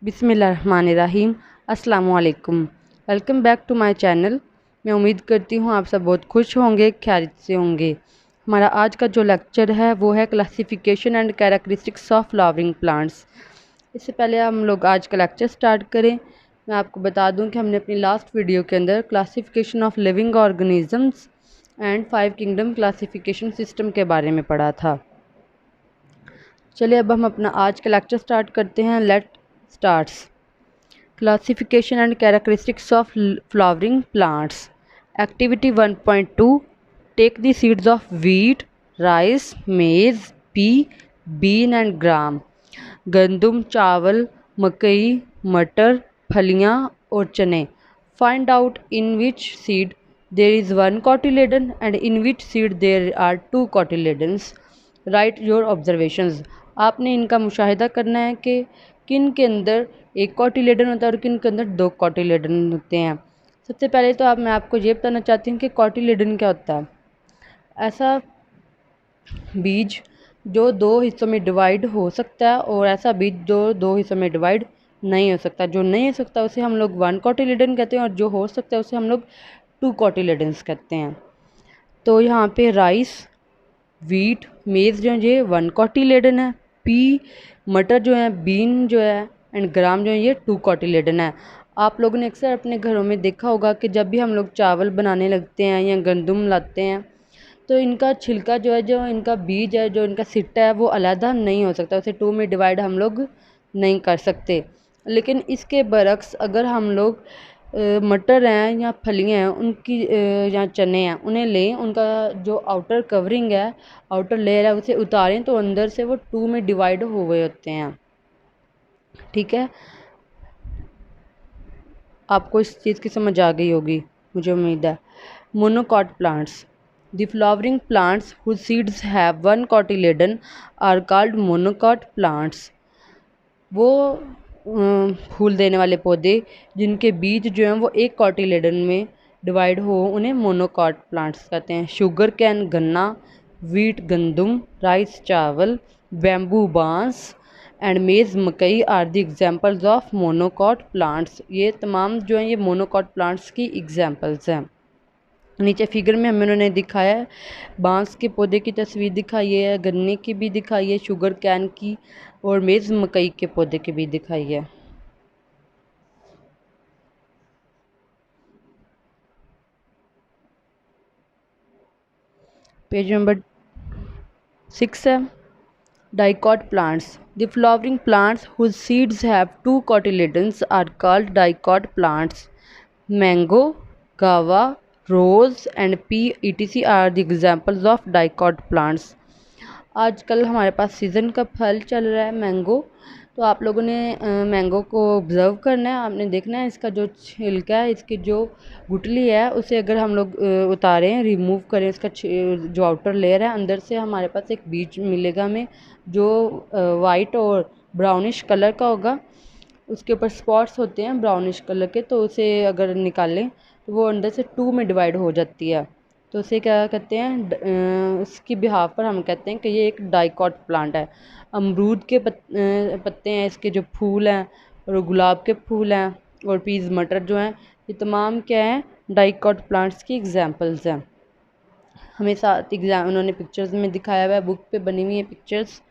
बिस्मिल्लाहिर्रहमानिर्रहीम। अस्सलामुअलैकुम। Welcome back to my channel. मैं उम्मीद करती हूँ आप सब बहुत खुश होंगे, खैरियत से होंगे। हमारा आज का जो लेक्चर है वो है classification and characteristics of flowering plants. इससे पहले हम लोग आज का लेक्चर स्टार्ट करें, मैं आपको बता दूं कि हमने अपनी लास्ट वीडियो के अंदर classification of living organisms and 5 kingdom classification system के बारे में पढ़ा था। चलिए अब हम अपना आज का लेक्चर स्टार्ट करते हैं। Let starts. Classification and characteristics of flowering plants. Activity 1.2. Take the seeds of wheat, rice, maize, pea, bean and gram. गंदम, चावल, मकई, मटर, फलियां और चने. Find out in which seed there is one cotyledon and in which seed there are two cotyledons. Write your observations. आपने इनका मुशाहिदा करना है कि किन के अंदर एक कॉटिलेडन होता है और किन के अंदर दो कॉटिलेडन होते हैं। सबसे पहले तो मैं आपको ये बताना चाहती हूँ कि कॉटिलेडन क्या होता है। ऐसा बीज जो दो हिस्सों में डिवाइड हो सकता है और ऐसा बीज जो दो हिस्सों में डिवाइड नहीं हो सकता। जो नहीं हो सकता उसे हम लोग वन कॉटिलेडन कहते हैं और जो हो सकता है उसे हम लोग टू कॉटिलेडन्स कहते हैं। तो यहाँ पे राइस, वीट, मेज़ जो है ये वन कॉटिलेडन है। पी, मटर जो है, बीन जो है एंड ग्राम जो है ये टू कॉटिलेडन है। आप लोगों ने अक्सर अपने घरों में देखा होगा कि जब भी हम लोग चावल बनाने लगते हैं या गंदम लाते हैं तो इनका छिलका जो है, जो इनका बीज है, जो इनका सिट्टा है वो अलहदा नहीं हो सकता, उसे टू में डिवाइड हम लोग नहीं कर सकते। लेकिन इसके बरक्स अगर हम लोग मटर हैं या फलियाँ हैं उनकी या चने हैं उन्हें लें, उनका जो आउटर कवरिंग है, आउटर लेयर है उसे उतारें तो अंदर से वो टू में डिवाइड हो गए होते हैं। ठीक है, आपको इस चीज़ की समझ आ गई होगी मुझे उम्मीद है। Monocot plants. The flowering plants whose seeds have one cotyledon are called monocot plants. वो फूल देने वाले पौधे जिनके बीज जो हैं वो एक कॉटिलेडन में डिवाइड हो उन्हें मोनोकॉट प्लांट्स कहते हैं। शुगर कैन गन्ना, वीट गंदम, राइस चावल, बैम्बू बांस एंड मेज़ मकई are the examples of monocot plants. ये तमाम जो हैं ये मोनोकॉट प्लांट्स की एग्जाम्पल्स हैं। नीचे फिगर में हमें उन्होंने दिखाया है, बांस के पौधे की तस्वीर दिखाई है, गन्ने की भी दिखाई है, शुगर कैन की और मेज़ मकई के पौधे की भी दिखाई है। पेज नंबर 6 है dicot plants. The flowering plants whose seeds have two cotyledons are called dicot plants. Mango, guava, rose and pea etc are the examples of dicot plants. आजकल हमारे पास सीज़न का फल चल रहा है मैंगो, तो आप लोगों ने मैंगो को ऑब्ज़र्व करना है। आपने देखना है इसका जो छिलका है, इसकी जो गुठली है उसे अगर हम लोग उतारें, रिमूव करें, इसका जो आउटर लेयर है अंदर से हमारे पास एक बीज मिलेगा हमें जो वाइट और ब्राउनिश कलर का होगा। उसके ऊपर स्पॉट्स होते हैं ब्राउनिश कलर के, तो उसे अगर निकालें तो वो अंदर से टू में डिवाइड हो जाती है। तो उसे क्या कहते हैं, उसकी बिहाफ पर हम कहते हैं कि ये एक डाइकॉट प्लांट है। अमरूद के पत्ते हैं, इसके जो फूल हैं और गुलाब के फूल हैं और पीज़ मटर जो हैं ये तमाम क्या हैं, डाइकॉट प्लांट्स की एग्जांपल्स हैं। हमें साथ उन्होंने पिक्चर्स में दिखाया हुआ है, बुक पे बनी हुई है पिक्चर्स।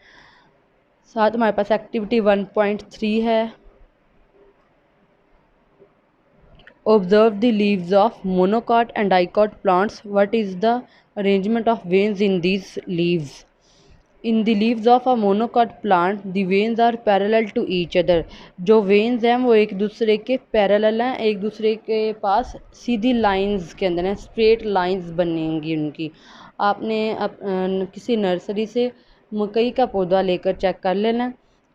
साथ हमारे पास एक्टिविटी 1.3 है, observe the leaves of monocot and dicot plants. What is the arrangement of veins in these leaves? In the leaves of a monocot plant, the veins are parallel to each other. जो veins हैं वो एक दूसरे के parallel हैं, एक दूसरे के पास सीधी lines के अंदर हैं, straight lines बनेंगी उनकी। आपने किसी नर्सरी से मकई का पौधा लेकर चेक कर लेना,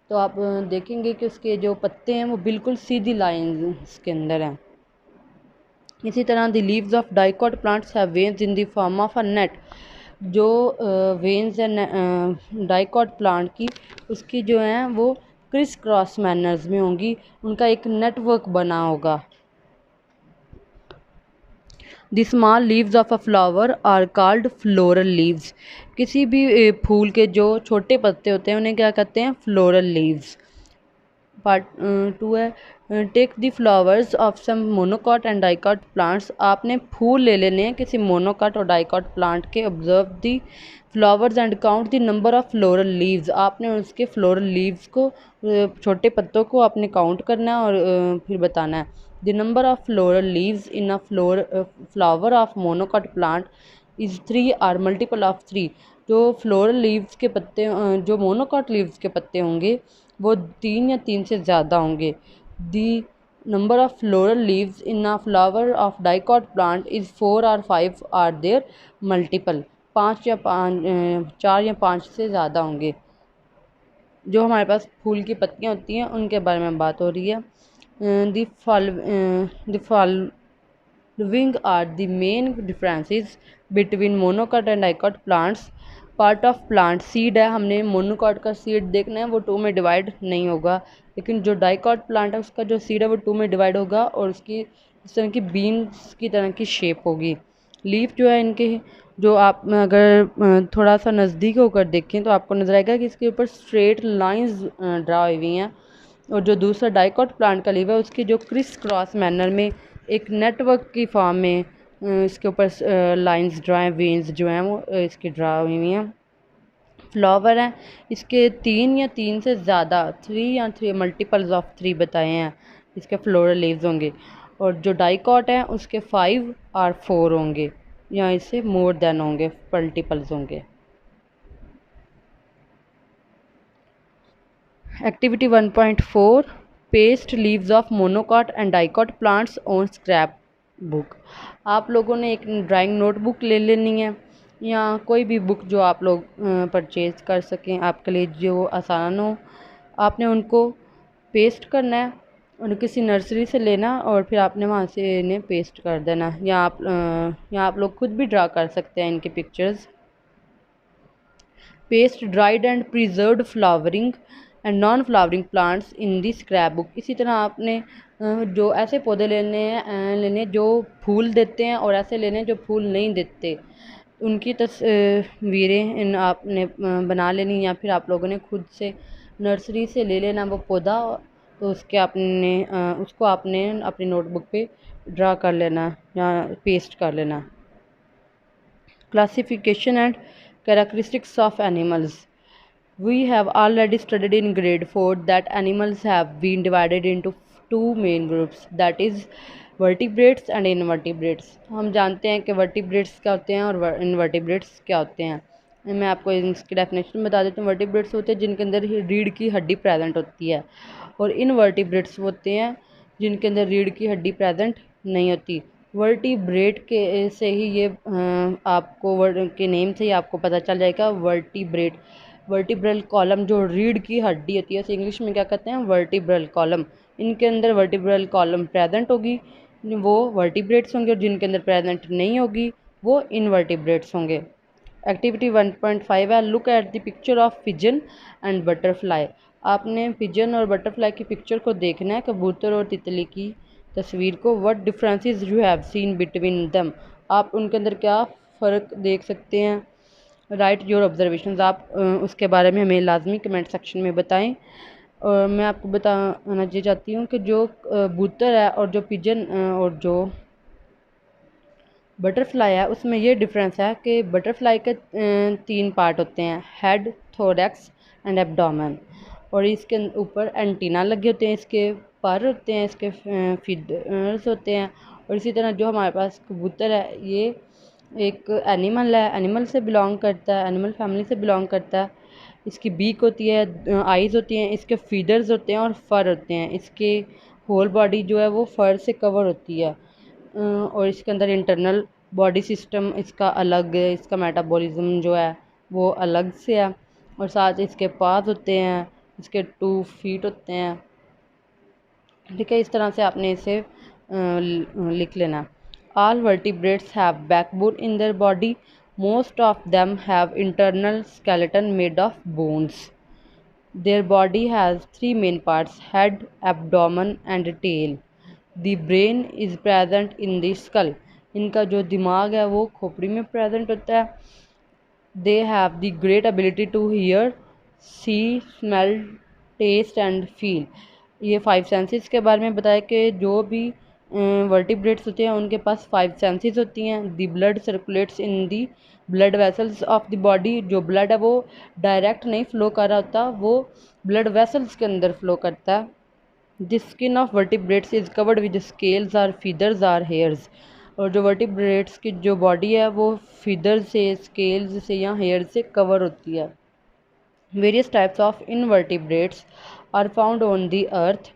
तो आप देखेंगे कि उसके जो पत्ते हैं वो बिल्कुल सीधी लाइन्स के अंदर हैं। इसी तरह the leaves of dicot plants have veins in the form of a net. जो वेन्स हैं डाइकॉट प्लांट की, उसकी जो हैं वो क्रिस क्रॉस मैनर्स में होंगी, उनका एक नेटवर्क बना होगा। The small leaves of a flower are called floral leaves. किसी भी फूल के जो छोटे पत्ते होते हैं उन्हें क्या कहते हैं, फ्लोरल लीव्स। पार्ट 2 है, take the flowers of some monocot and dicot plants. आपने फूल ले लेने हैं किसी मोनोकॉट और डाइकॉट प्लांट के। Observe the flowers and count the number of floral leaves. आपने उसके फ्लोरल लीव्स को, छोटे पत्तों को आपने काउंट करना है और फिर बताना है। The number of floral leaves in a flower of monocot plant is 3 or multiple of 3। जो फ्लोरल लीव्स के पत्ते, जो मोनोकॉट लीव्स के पत्ते होंगे वो 3 या 3 से ज़्यादा होंगे। The number of floral leaves in a flower of dicot plant is 4 और 5 आर देयर मल्टीपल। 4 या 5 से ज़्यादा होंगे। जो हमारे पास फूल की पत्तियाँ होती हैं उनके बारे में बात हो रही है। The following are the main differences between monocot and dicot plants। Part of plant seed है, हमने मोनोकॉट का सीड देखना है, वो 2 में डिवाइड नहीं होगा। लेकिन जो डाइकॉट प्लांट है उसका जो सीड है वो 2 में डिवाइड होगा और उसकी इस तरह की बीन्स की तरह की शेप होगी। लीफ जो है इनके, जो आप अगर थोड़ा सा नज़दीक होकर देखें तो आपको नज़र आएगा कि इसके ऊपर स्ट्रेट लाइंस ड्रा हुई हैं। और जो दूसरा डाइकॉट प्लांट का लीव है उसकी जो क्रिस क्रॉस मैनर में एक नेटवर्क की फॉर्म में इसके ऊपर लाइंस ड्रा हैं, वेन्स जो हैं वो इसकी ड्रा हुई हैं। फ्लावर हैं इसके 3 या 3 से ज़्यादा, 3 या 3 मल्टीपल्स ऑफ 3 बताए हैं इसके फ्लोरल लीव्स होंगे। और जो डाइकॉट है उसके 5 और 4 होंगे या इससे मोर देन होंगे, मल्टीपल्स होंगे। Activity 1.4 paste leaves of monocot and dicot plants on scrap book. आप लोगों ने एक ड्राइंग नोटबुक ले लेनी है या कोई भी बुक जो आप लोग परचेज कर सकें, आपके लिए जो आसान हो। आपने उनको पेस्ट करना है, उन्हें किसी नर्सरी से लेना और फिर आपने वहाँ से इन्हें पेस्ट कर देना। या आप लोग खुद भी ड्रा कर सकते हैं इनकी pictures. Paste dried and preserved flowering and non flowering plants in the scrap book. इसी तरह आपने जो ऐसे पौधे लेने जो फूल देते हैं और ऐसे लेने जो फूल नहीं देते, उनकी तस्वीरें इन आपने बना लेनी या फिर आप लोगों ने खुद से नर्सरी से ले लेना वो पौधा। तो उसको आपने अपनी नोटबुक पे ड्रा कर लेना या पेस्ट कर लेना। Classification and characteristics of animals. We have already studied in grade 4 that animals have been divided into 2 main groups, that is vertebrates and invertebrates। हम जानते हैं कि vertebrates क्या होते हैं और invertebrates क्या होते हैं। मैं आपको इसकी डेफिनेशन बता देती हूँ। वर्टिब्रेट्स होते हैं जिनके अंदर रीढ़ की हड्डी प्रेजेंट होती है और इनवर्टिब्रेट्स होते हैं जिनके अंदर रीढ़ की हड्डी प्रेजेंट नहीं होती। वर्टिब्रेट के से ही ये आपको वर्ड के नेम से ही आपको पता चल जाएगा। वर्टिब्रेट, वर्टिब्रल कॉलम जो रीढ़ की हड्डी होती है उसे इंग्लिश में क्या कहते हैं, वर्टिब्रल कॉलम। इनके अंदर वर्टिब्रल कॉलम प्रेजेंट होगी वो वर्टिब्रेट्स होंगे और जिनके अंदर प्रेजेंट नहीं होगी वो इनवर्टिब्रेट्स होंगे। एक्टिविटी 1.5 है, look at the picture of pigeon and butterfly. आपने पिजन और बटरफ्लाई की पिक्चर को देखना है, कबूतर और तितली की तस्वीर को। What differences you have seen between them. आप उनके अंदर क्या फ़र्क देख सकते हैं। Right your observations. आप उसके बारे में हमें लाजमी कमेंट सेक्शन में बताएं। और मैं आपको बताना ये चाहती हूँ कि जो कबूतर है और जो पिजन और जो बटरफ्लाई है उसमें ये डिफरेंस है कि बटरफ्लाई के 3 पार्ट होते हैं, हेड, थोरैक्स एंड एब्डोमेन। और इसके ऊपर एंटीना लगे होते हैं, इसके पर होते हैं, इसके फीदर्स होते हैं। और इसी तरह जो हमारे पास कबूतर है ये एक एनिमल है, एनिमल से बिलोंग करता है, एनिमल फैमिली से बिलोंग करता है। इसकी बीक होती है, आइज़ होती हैं, इसके फीदर्स होते हैं और फर होते हैं। इसके होल बॉडी जो है वो फर से कवर होती है। और इसके अंदर इंटरनल बॉडी सिस्टम इसका अलग है, इसका मेटाबॉलिज्म जो है वो अलग से है। और साथ इसके पाद होते हैं, इसके 2 फीट होते हैं। ठीक है, इस तरह से आपने इसे लिख लेना। All vertebrates have backbone in their body, most of them have internal skeleton made of bones. Their body has 3 main parts, head, abdomen and tail. The brain is present in the skull. इनका जो दिमाग है वो खोपड़ी में present होता है। They have the great ability to hear, see, smell, taste and feel. ये 5 सेंसेस के बारे में बताया कि जो भी वर्टिब्रेट्स होते हैं उनके पास 5 सेंसेस होती हैं। The blood circulates in the blood vessels of the body. जो ब्लड है वो डायरेक्ट नहीं फ्लो कर रहा होता, वो ब्लड वेसल्स के अंदर फ्लो करता है। The skin of vertebrates is covered with scales or feathers or hairs. और जो वर्टिब्रेट्स की जो बॉडी है वो फीदर से, स्केल्स से या हेयर से कवर होती है। Various types of invertebrates are found on the earth.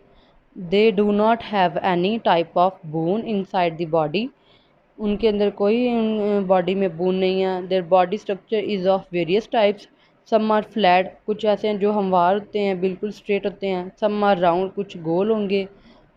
They do not have any type of bone inside the body. उनके अंदर कोई बॉडी में बून नहीं है। Their body structure is of various types. Some are flat, कुछ ऐसे हैं जो हमवार होते हैं, बिल्कुल स्ट्रेट होते हैं। सम आर राउंड, कुछ गोल होंगे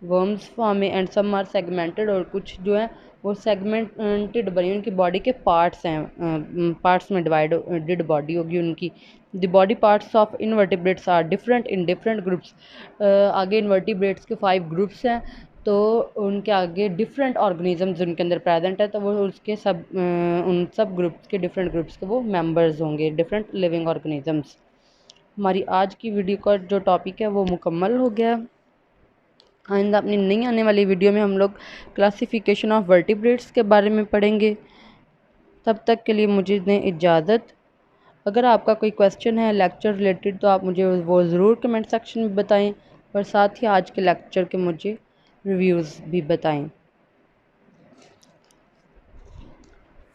वर्म्स फॉर्म में। एंड सम आर सेगमेंटेड, और कुछ जो है वो सेगमेंटेड बनी, उनकी बॉडी के पार्ट्स हैं, पार्ट्स में डिवाइडेड बॉडी होगी उनकी। The body parts of invertebrates are different in different groups. आगे इनवर्टिब्रेट्स के 5 ग्रुप्स हैं, तो उनके आगे डिफरेंट ऑर्गेनिजम्स उनके अंदर प्रेजेंट है, तो वो उसके सब उन सब ग्रुप्स के डिफरेंट ग्रुप्स के वो मेंबर्स होंगे, डिफरेंट लिविंग ऑर्गेनिजम्स। हमारी आज की वीडियो का जो टॉपिक है वो मुकम्मल हो गया। आइंदा अपनी नई आने वाली वीडियो में हम लोग क्लासिफिकेशन ऑफ वर्टिब्रेट्स के बारे में पढ़ेंगे। तब तक के लिए मुझे दें इजाज़त। अगर आपका कोई क्वेश्चन है लेक्चर रिलेटेड तो आप मुझे वो ज़रूर कमेंट सेक्शन में बताएं, और साथ ही आज के लेक्चर के मुझे रिव्यूज़ भी बताएं।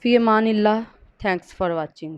फ़ी अमानिल्लाह। Thanks for watching.